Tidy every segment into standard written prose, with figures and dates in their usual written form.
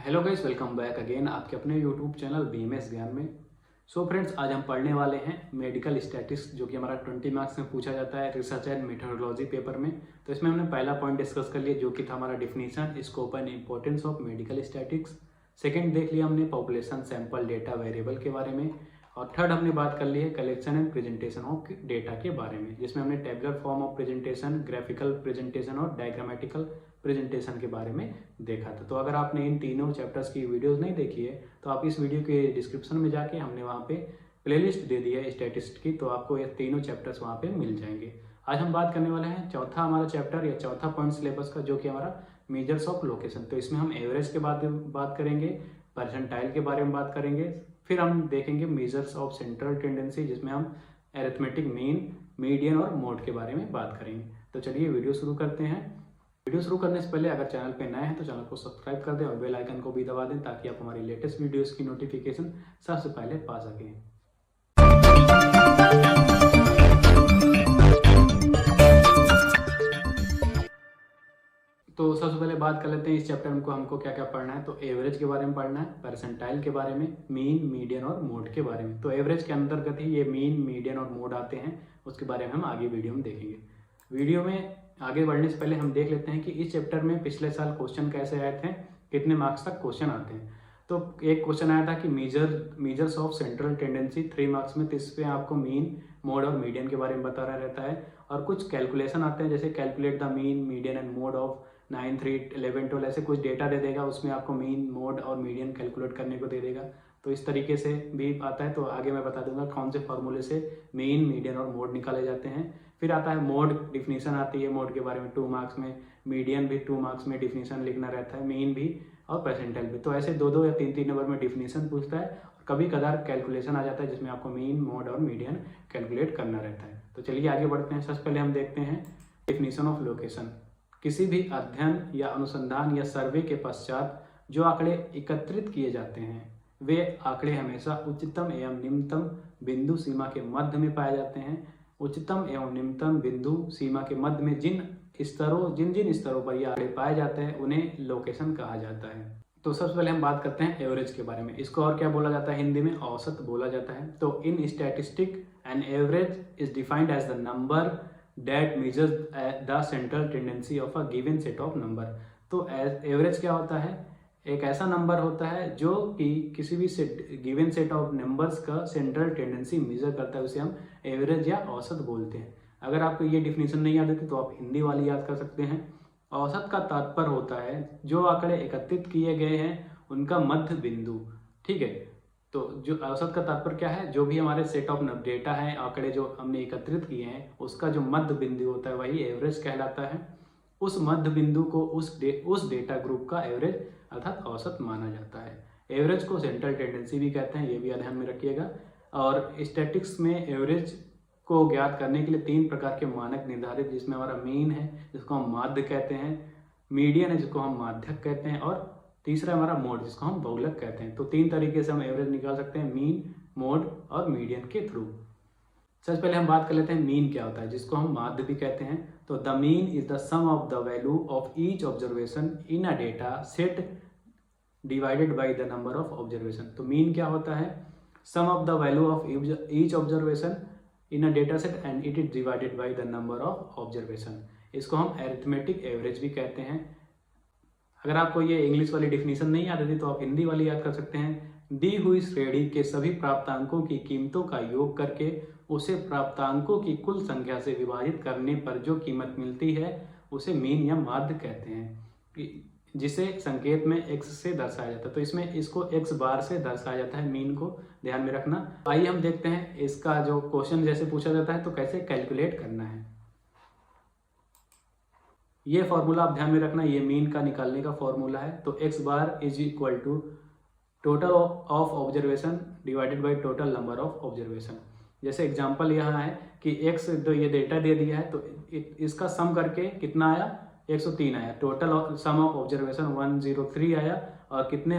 Hello guys, welcome back again आपके अपने YouTube channel BMS ज्ञान में। सो फ्रेंड्स, आज हम पढ़ने वाले हैं मेडिकल स्टैटिस्टिक्स, जो कि हमारा 20 मार्क्स में पूछा जाता है रिसर्च एंड मेथोडोलॉजी पेपर में। तो इसमें हमने पहला पॉइंट डिस्कस कर लिया, जो कि था हमारा definition, scope and importance of medical statistics. Second देख लिया हमने पॉपुलेशन सैंपल डेटा वेरिएबल के बारे में। और थर्ड हमने बात कर ली है collection and presentation of data के बारे में, जिसमें हमने tabular form of presentation, graphical presentation और डायग्रामेटिकल प्रेजेंटेशन के बारे में देखा था। तो अगर आपने इन तीनों चैप्टर्स की वीडियोस नहीं देखी है तो आप इस वीडियो के डिस्क्रिप्शन में जाके हमने वहाँ पे प्लेलिस्ट दे दी है स्टैटिस्टिक्स की, तो आपको ये तीनों चैप्टर्स वहाँ पे मिल जाएंगे। आज हम बात करने वाले हैं चौथा हमारा चैप्टर या चौथा पॉइंट सिलेबस का, जो कि हमारा मेजर्स ऑफ लोकेशन। तो इसमें हम एवरेज के बात करेंगे, परसेंटाइल के बारे में बात करेंगे, फिर हम देखेंगे मेजर्स ऑफ सेंट्रल टेंडेंसी, जिसमें हम अरिथमेटिक मीन, मीडियन और मोड के बारे में बात करेंगे। तो चलिए वीडियो शुरू करते हैं। वीडियो शुरू करने से पहले अगर चैनल पे नए हैं तो चैनल को सब्सक्राइब कर दें और बेल आइकन को भी दबा दें, ताकि आप हमारी लेटेस्ट वीडियोस की नोटिफिकेशन सबसे पहले पा सकें। तो सबसे पहले बात कर लेते हैं इस चैप्टर में हमको क्या क्या पढ़ना है। तो एवरेज के बारे में पढ़ना है, परसेंटाइल के बारे में, मीन, मीडियन और मोड के बारे में। तो एवरेज के अंतर्गत ही ये मीन, मीडियन और मोड आते हैं, उसके बारे में हम आगे वीडियो में देखेंगे। वीडियो में आगे बढ़ने से पहले हम देख लेते हैं कि इस चैप्टर में पिछले साल क्वेश्चन कैसे आए थे, कितने मार्क्स तक क्वेश्चन आते हैं। तो एक क्वेश्चन आया था कि measures of central tendency 3 marks में, तो इस पे आपको मीन, मोड और मीडियन के बारे में बता रहा रहता है। और कुछ कैलकुलेशन आते हैं, जैसे calculate the mean, median and mode of 9, 3, 11, 12, ऐसे कुछ डेटा दे देगा, उसमें आपको मीन, मोड और मीडियन कैलकुलेट करने को दे देगा। तो इस तरीके से भी आता है, तो आगे मैं बता दूंगा कौन से फॉर्मूले से मीन, मीडियन और मोड निकाले जाते हैं। फिर आता है मोड, डिफिनीशन आती है मोड के बारे में 2 मार्क्स में, मीडियन भी 2 मार्क्स में डिफिनीशन लिखना रहता है, मीन भी और परसेंटाइल भी। तो ऐसे 2-2 या 3-3 नंबर में डिफिनीशन पूछता है, और कभी कदार कैलकुलेशन आ जाता है जिसमें आपको मीन, मोड और मीडियन कैलकुलेट करना रहता है। तो चलिए आगे बढ़ते हैं। सबसे पहले हम देखते हैं डिफिनीशन ऑफ लोकेशन। किसी भी अध्ययन या अनुसंधान या सर्वे के पश्चात जो आंकड़े एकत्रित किए जाते हैं, वे आंकड़े हमेशा उच्चतम एवं निम्नतम बिंदु सीमा के मध्य में पाए जाते हैं। उच्चतम एवं निम्नतम बिंदु सीमा के मध्य में जिन जिन स्तरों पर ये आंकड़े पाए जाते हैं उन्हें लोकेशन कहा जाता है। तो सबसे पहले हम बात करते हैं एवरेज के बारे में। इसको और क्या बोला जाता है, हिंदी में औसत बोला जाता है। तो in statistic an average is defined as the number that measures the central tendency of a given set of number। तो एवरेज क्या होता है, एक ऐसा नंबर होता है जो कि किसी भी गिवन सेट ऑफ नंबर्स का सेंट्रल टेंडेंसी मेजर करता है, उसे हम एवरेज या औसत बोलते हैं। अगर आपको ये डिफिनीशन नहीं याद है तो आप हिंदी वाली याद कर सकते हैं। औसत का तात्पर्य होता है जो आंकड़े एकत्रित किए गए हैं उनका मध्य बिंदु। ठीक है, तो जो औसत का तात्पर्य क्या है, जो भी हमारे सेट ऑफ डेटा है, आंकड़े जो हमने एकत्रित किए हैं, उसका जो मध्य बिंदु होता है वही एवरेज कहलाता है। उस मध्य बिंदु को उस डेटा ग्रुप का एवरेज अर्थात औसत माना जाता है। एवरेज को सेंट्रल टेंडेंसी भी कहते हैं, ये भी ध्यान में रखिएगा। और स्टैटिस्टिक्स में एवरेज को ज्ञात करने के लिए 3 प्रकार के मानक निर्धारित, जिसमें हमारा मीन है जिसको हम माध्य कहते हैं, मीडियन है जिसको हम माध्यक कहते हैं, और तीसरा हमारा मोड जिसको हम बहुलक कहते हैं। तो 3 तरीके से हम एवरेज निकाल सकते हैं, मीन, मोड और मीडियन के थ्रू। सबसे पहले हम बात कर लेते हैं मीन क्या होता है, जिसको हम माध्य भी कहते हैं। तो the mean is the sum of the value of each observation in a data set divided by the number of observation. तो मीन क्या होता है, sum of the value of each observation in a data set and it is divided by the number of observation. इसको हम arithmetic average भी कहते हैं। अगर आपको ये इंग्लिश वाली डिफिनीशन नहीं याद आती तो आप हिंदी वाली याद कर सकते हैं। दी हुई श्रेणी के सभी प्राप्तांकों की कीमतों का योग करके उसे प्राप्तांकों की कुल संख्या से विभाजित करने पर जो कीमत मिलती है उसे मीन या माध्य कहते हैं, जिसे संकेत में x से दर्शाया जाता है। तो इसमें इसको x बार से दर्शाया जाता है, मीन को ध्यान में रखना। आइए हम देखते हैं इसका जो क्वेश्चन जैसे पूछा जाता है तो कैसे कैलकुलेट करना है। ये फॉर्मूला आप ध्यान में रखना, ये मीन का निकालने का फॉर्मूला है। तो x bar is equal to total of observation divided by total number of observation. जैसे एग्जांपल यहाँ है कि x जो ये डेटा दे दिया है, तो इसका सम करके कितना आया, 103 आया। टोटल सम ऑफ ऑब्जर्वेशन 103 आया। और कितने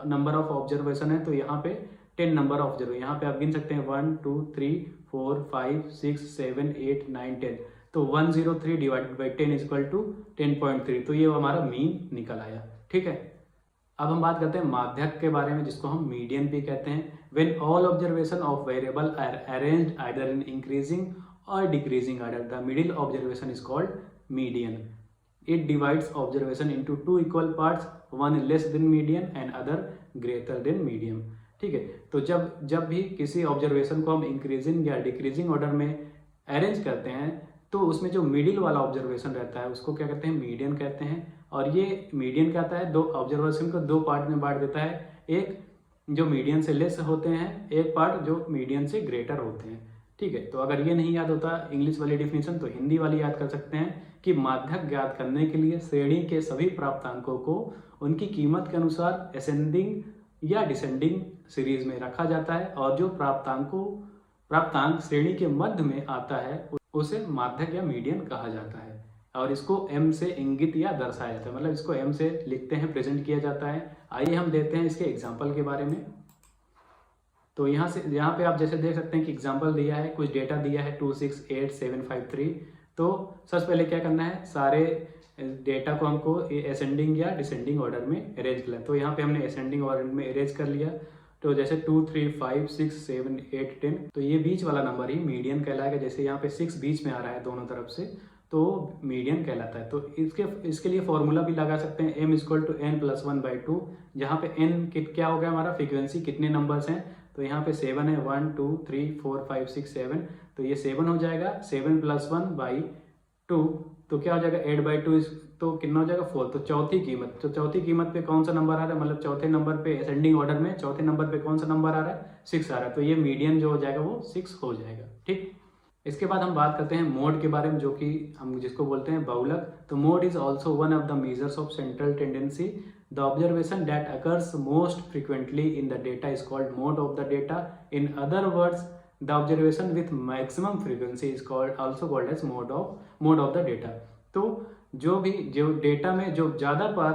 नंबर ऑफ ऑब्जर्वेशन है, तो यहाँ पे 10 नंबर ऑफ ऑब्जर्वेशन, यहाँ पे आप गिन सकते हैं 1 2 3 4 5 6 7 8 9 10। तो 103 डिवाइडेड बाई 10 इक्वल टू 10.3। तो ये हमारा मीन निकल आया। ठीक है, अब हम बात करते हैं माध्यक के बारे में, जिसको हम मीडियन भी कहते हैं। When all observation of variable are arranged either in increasing or decreasing order, the middle observation is called median. It divides observation into two equal parts, one less than median and other greater than median. ठीक है, तो जब भी किसी observation को हम increasing या decreasing order में अरेंज करते हैं तो उसमें जो मिडिल वाला ऑब्जर्वेशन रहता है उसको क्या कहते हैं, मीडियन कहते हैं। और ये मीडियन क्या आता है, दो ऑब्जर्वेशन को दो पार्ट में बांट देता है, एक जो मीडियन से लेस होते हैं, एक पार्ट जो मीडियन से ग्रेटर होते हैं। ठीक है, तो अगर ये नहीं याद होता इंग्लिश वाली डिफिनेशन तो हिंदी वाली याद कर सकते हैं कि माध्यक ज्ञात करने के लिए श्रेणी के सभी प्राप्तांकों को उनकी कीमत के अनुसार असेंडिंग या डिसेंडिंग सीरीज में रखा जाता है, और जो प्राप्तांक श्रेणी के मध्य में आता है उसे माध्यक या मीडियन कहा जाता है। और इसको m से इंगित या दर्शाया जाता है, मतलब इसको m से लिखते हैं, प्रेजेंट किया जाता है। आइए हम देखते हैं इसके एग्जाम्पल के बारे में। तो यहाँ पे आप जैसे देख सकते हैं कि एग्जाम्पल दिया है, कुछ डेटा दिया है 268753। तो सबसे पहले क्या करना है, सारे डेटा को हमको असेंडिंग या डिसेंडिंग ऑर्डर में अरेंज करना है। तो यहाँ पे हमने असेंडिंग ऑर्डर में अरेंज कर लिया। तो जैसे 2 3 5 6 7 8 10, तो ये बीच वाला नंबर ही मीडियन कहलाएगा। जैसे यहाँ पे 6 बीच में आ रहा है दोनों तरफ से, तो मीडियन कहलाता है। तो इसके लिए फॉर्मूला भी लगा सकते हैं, m = n+1/2, जहाँ पे n क्या हो गया हमारा, फ्रीक्वेंसी कितने नंबर्स हैं। तो यहाँ पे 7 है, 1 2 3 4 5 6 7, तो ये 7 हो जाएगा। 7 + 1/2 तो क्या हो जाएगा, 8/2, तो कितना हो जाएगा 4। तो चौथी कीमत पे कौन सा नंबर आ रहा है, मतलब चौथे नंबर पे असेंडिंग ऑर्डर में चौथे नंबर पे कौन सा नंबर आ रहा है, 6 आ रहा है। तो ये मीडियन जो हो जाएगा वो 6 हो जाएगा। ठीक, इसके बाद हम बात करते हैं मोड के बारे में, जो कि हम जिसको बोलते हैं बहुलक। तो mode is also one of the measures of central tendency. The observation that occurs most frequently in the data is called mode of the data. In other words, the observation with maximum frequency is also called as mode of the data. तो जो data में जो ज़्यादा बार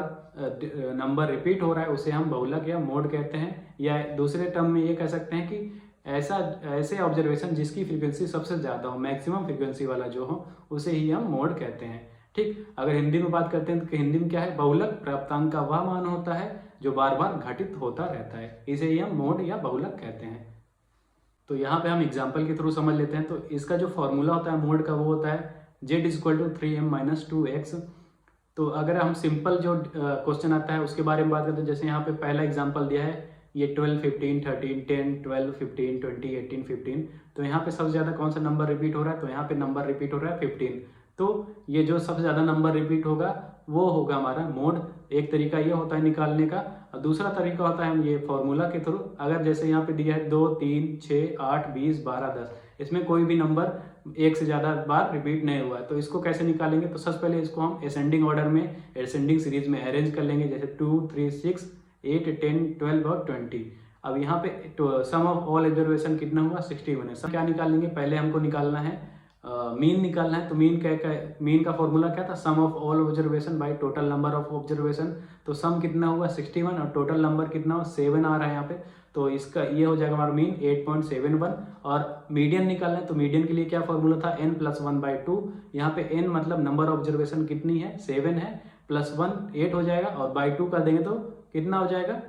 number repeat हो रहा है उसे हम बहुलक या मोड कहते हैं। या दूसरे टर्म में ये कह सकते हैं कि ऐसे ऑब्जर्वेशन जिसकी फ्रीक्वेंसी सबसे ज़्यादा हो, मैक्सिमम फ्रीक्वेंसी वाला जो हो, उसे ही हम मोड कहते हैं। ठीक, अगर हिंदी में बात करते हैं तो हिंदी में क्या है, बहुलक प्राप्तांक का वह मान होता है जो बार बार घटित होता रहता है, इसे ही हम मोड या बहुलक कहते हैं। तो यहाँ पे हम एग्जाम्पल के थ्रू समझ लेते हैं। तो इसका जो फॉर्मूला होता है मोड का वो होता है z = 3m - 2x। तो अगर हम सिंपल जो क्वेश्चन आता है उसके बारे में बात करते हैं, जैसे यहाँ पे पहला एग्जाम्पल दिया है, ये 12 15 13 10 12 15 20 18 15। तो यहाँ पे सबसे ज़्यादा कौन सा नंबर रिपीट हो रहा है, तो यहाँ पे नंबर रिपीट हो रहा है 15। तो ये जो सबसे ज़्यादा नंबर रिपीट होगा वो होगा हमारा मोड। एक तरीका ये होता है निकालने का, और दूसरा तरीका होता है हम ये फॉर्मूला के थ्रू। अगर जैसे यहाँ पे दिया है 2 3 6 8 20 12 10, इसमें कोई भी नंबर एक से ज़्यादा बार रिपीट नहीं हुआ है, तो इसको कैसे निकालेंगे। तो सबसे पहले इसको हम असेंडिंग ऑर्डर में, असेंडिंग सीरीज में अरेंज कर लेंगे, जैसे 2 3 6 8 10 12 और 20। अब यहाँ पे सम ऑफ ऑल ऑब्जर्वेशन कितना हुआ, 61 है। सब क्या निकालेंगे, पहले हमको निकालना है मीन निकालना है। तो मीन का फॉर्मूला क्या था, sum of all observation by total number of observation. तो सम कितना हुआ 61 और टोटल नंबर कितना हुआ 7 आ रहा है यहाँ पे। तो इसका ये हो जाएगा हमारा मीन 8.71। और मीडियन निकालना है, तो मीडियन के लिए क्या फॉर्मूला था, n+1/2। यहाँ पे n मतलब नंबर ऑब्जर्वेशन कितनी है, 7 है, +1 8 हो जाएगा, और बाई 2 कर देंगे तो कितना हो जाएगा,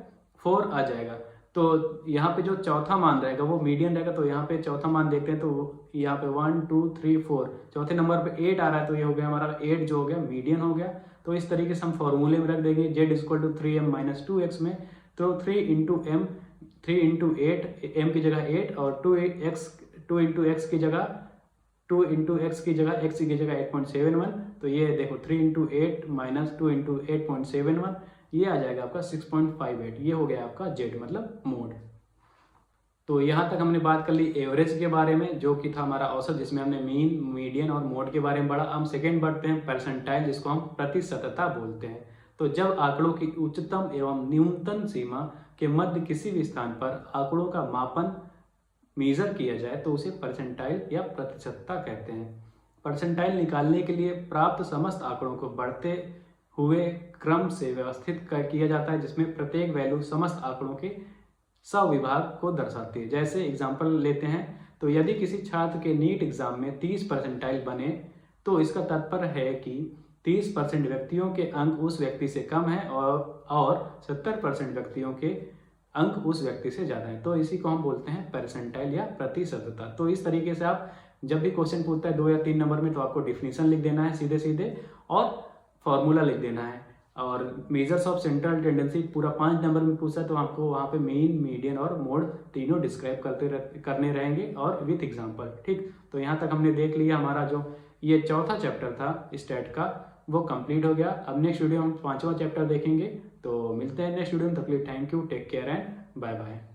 4 आ जाएगा। तो यहाँ पे जो चौथा मान रहेगा वो मीडियन रहेगा। तो यहाँ पे चौथा मान देखते हैं, तो यहाँ पे 1 2 3 4, चौथे नंबर पे 8 आ रहा है, तो ये हो गया हमारा 8 जो हो गया मीडियन हो गया। तो इस तरीके से हम फॉर्मूले में रख देंगे z = 3m - 2x में। तो 3 × 8, m की जगह 8, और 2 × x की जगह x की जगह 8.71। तो ये देखो 3 × 8 - 2 × 8.71, ये आ जाएगा आपका 6.58। ये हो गया आपका z मतलब मोड। तो यहाँ तक हमने बात कर ली एवरेज के बारे में, जो कि था हमारा औसत, जिसमें हमने मीन, मीडियन और मोड के बारे में पढ़ा। हम सेकेंड बढ़ते हैं परसेंटाइल, जिसको हम प्रतिशतता बोलते हैं। तो जब आंकड़ों की उच्चतम एवं न्यूनतम सीमा के मध्य किसी भी स्थान पर आंकड़ों का मापन मेजर किया जाए तो उसे परसेंटाइल या प्रतिशतता कहते हैं। परसेंटाइल निकालने के लिए प्राप्त समस्त आंकड़ों को बढ़ते हुए क्रम से व्यवस्थित किया जाता है, जिसमें प्रत्येक वैल्यू समस्त आंकड़ों के सविभाग को दर्शाती है। जैसे एग्जाम्पल लेते हैं, तो यदि किसी छात्र के नीट एग्जाम में 30 परसेंटाइल बने तो इसका तात्पर्य है कि 30% व्यक्तियों के अंक उस व्यक्ति से कम है और 70% व्यक्तियों के अंक उस व्यक्ति से ज़्यादा है। तो इसी को हम बोलते हैं परसेंटाइल या प्रतिशतता। तो इस तरीके से आप जब भी क्वेश्चन पूछता है 2 या 3 नंबर में, तो आपको डिफिनीशन लिख देना है सीधे सीधे और फॉर्मूला लिख देना है। और मेजर्स ऑफ सेंट्रल टेंडेंसी पूरा 5 नंबर में पूछा तो आपको वहाँ पे मीन, मीडियन और मोड तीनों डिस्क्राइब करने रहेंगे और विथ एग्जांपल। ठीक, तो यहाँ तक हमने देख लिया। हमारा जो ये चौथा चैप्टर था स्टैट का वो कंप्लीट हो गया। अब नेक्स्ट वीडियो हम 5वां चैप्टर देखेंगे। तो मिलते हैं नेक्स्ट वीडियो में, तब तक के लिए thank you, take care and bye bye.